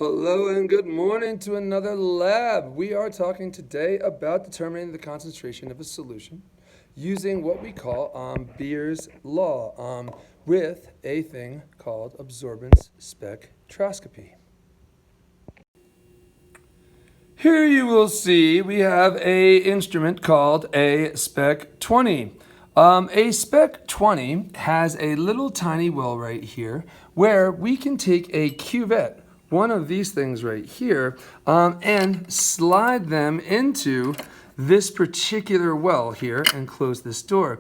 Hello and good morning to another lab. We are talking today about determining the concentration of a solution using what we call Beer's law with a thing called absorbance spectroscopy. Here you will see we have a instrument called a Spec 20. A Spec 20 has a little tiny well right here where we can take a cuvette, one of these things right here, and slide them into this particular well here and close this door.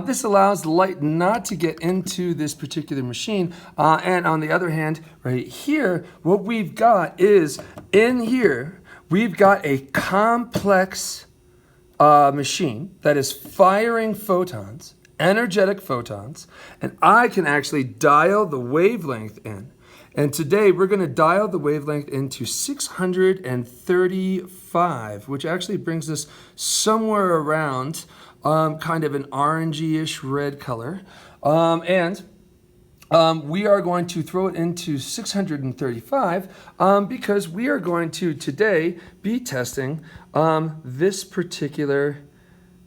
This allows the light not to get into this particular machine. And on the other hand, right here, what we've got is in here, we've got a complex machine that is firing photons, energetic photons, and I can actually dial the wavelength in. And today we're going to dial the wavelength into 635, which actually brings us somewhere around kind of an orangey-ish red color. We are going to throw it into 635 because we are going to today be testing this particular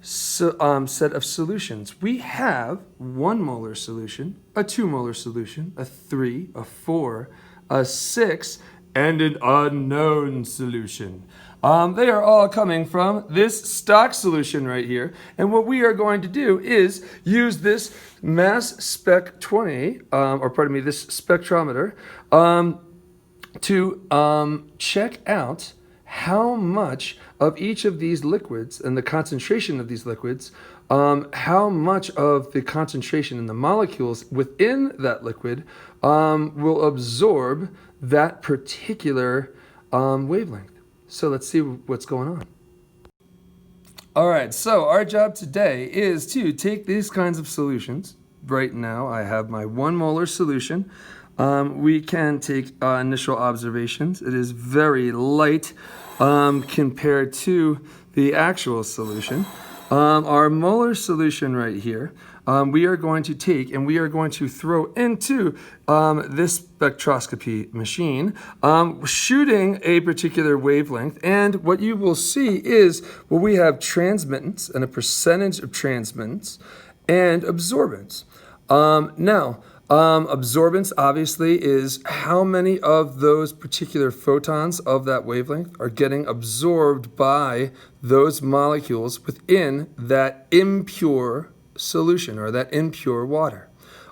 set of solutions. We have 1 molar solution, a 2 molar solution, a 3, a 4, a 6, and an unknown solution. They are all coming from this stock solution right here. And what we are going to do is use this mass spec 20, this spectrometer, to check out how much of each of these liquids and the concentration of these liquids, how much of the concentration in the molecules within that liquid will absorb that particular wavelength. So let's see what's going on. All right, so our job today is to take these kinds of solutions. Right now I have my 1 molar solution. We can take initial observations. It is very light compared to the actual solution. Our molar solution right here, we are going to take and we are going to throw into this spectroscopy machine, shooting a particular wavelength. And what you will see is, well, we have transmittance and a percentage of transmittance and absorbance. Absorbance obviously is how many of those particular photons of that wavelength are getting absorbed by those molecules within that impure solution or that impure water.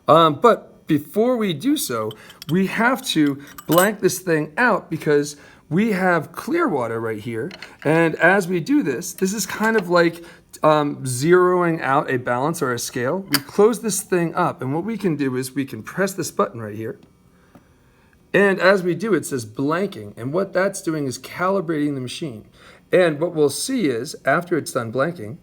But before we do so, we have to blank this thing out because we have clear water right here. And as we do this, this is kind of like zeroing out a balance or a scale. We close this thing up, and what we can do is we can press this button right here. And as we do, it says blanking. And what that's doing is calibrating the machine. And what we'll see is, after it's done blanking,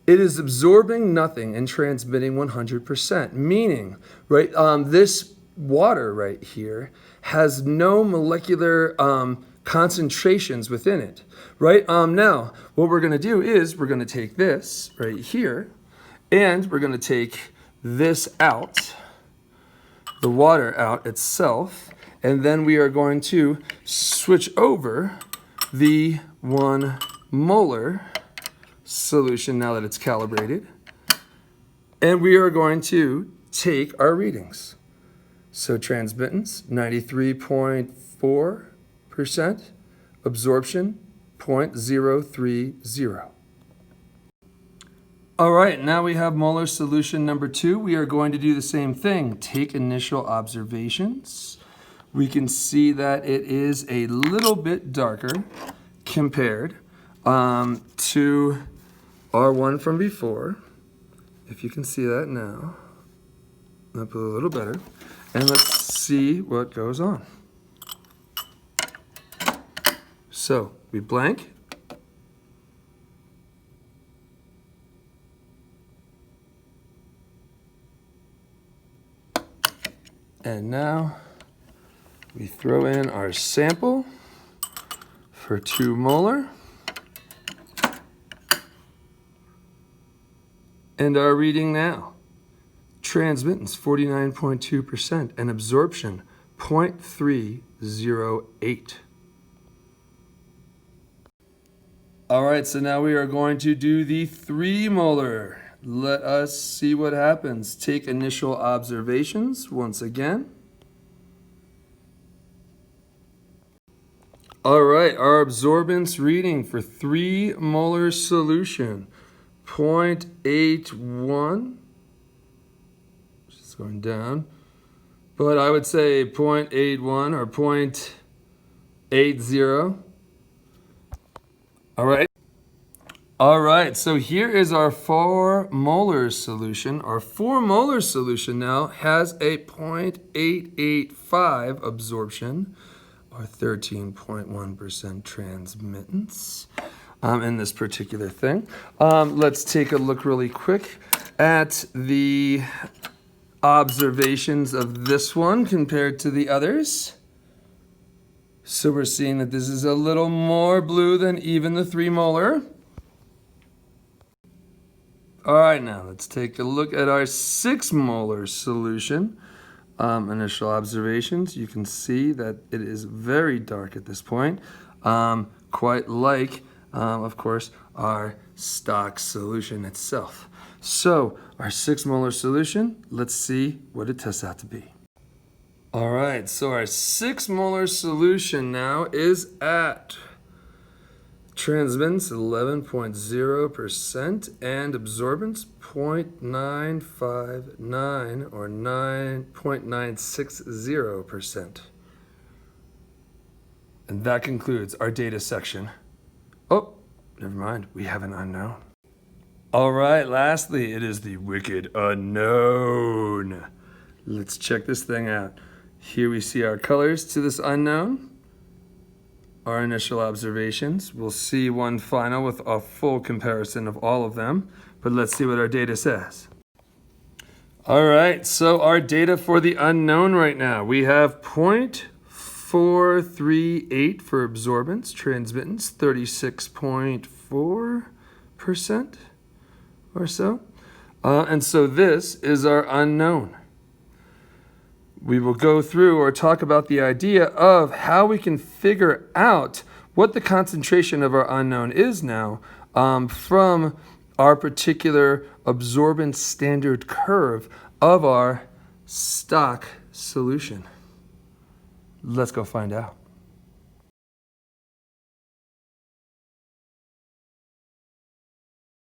it is absorbing nothing and transmitting 100%, meaning, right, this water right here has no molecular concentrations within it, right? Now, what we're going to do is we're going to take this right here, and we're going to take this out, the water out itself, and then we are going to switch over the 1 molar solution now that it's calibrated, and we are going to take our readings. So transmittance, 93.4%, absorption, 0.030. All right, now we have molar solution number 2. We are going to do the same thing. Take initial observations. We can see that it is a little bit darker compared to our one from before. If you can see that now, up a little better. And let's see what goes on. So we blank. And now we throw in our sample for 2 molar. And our reading now. Transmittance 49.2% and absorption 0.308. All right, so now we are going to do the 3 molar. Let us see what happens. Take initial observations once again. All right, our absorbance reading for 3 molar solution, 0.81. Just going down. But I would say 0.81 or 0.80. All right. All right, so here is our 4 molar solution. Our 4 molar solution now has a 0.885 absorption, or 13.1% transmittance in this particular thing. Let's take a look really quick at the observations of this one compared to the others. So we're seeing that this is a little more blue than even the 3 molar. All right, now let's take a look at our 6 molar solution. Initial observations, you can see that it is very dark at this point, quite like, of course, our stock solution itself. So our 6 molar solution, let's see what it tests out to be. All right, so our 6 molar solution now is at transmittance 11.0% and absorbance 0.959 or 9.960%. And that concludes our data section. Oh, never mind, we have an unknown. All right, lastly, it is the wicked unknown. Let's check this thing out. Here we see our colors to this unknown. Our initial observations. We'll see one final with a full comparison of all of them, but let's see what our data says. All right, so our data for the unknown right now, we have 0.438 for absorbance, transmittance 36.4% or so. And so this is our unknown. We will go through or talk about the idea of how we can figure out what the concentration of our unknown is now from our particular absorbance standard curve of our stock solution. Let's go find out.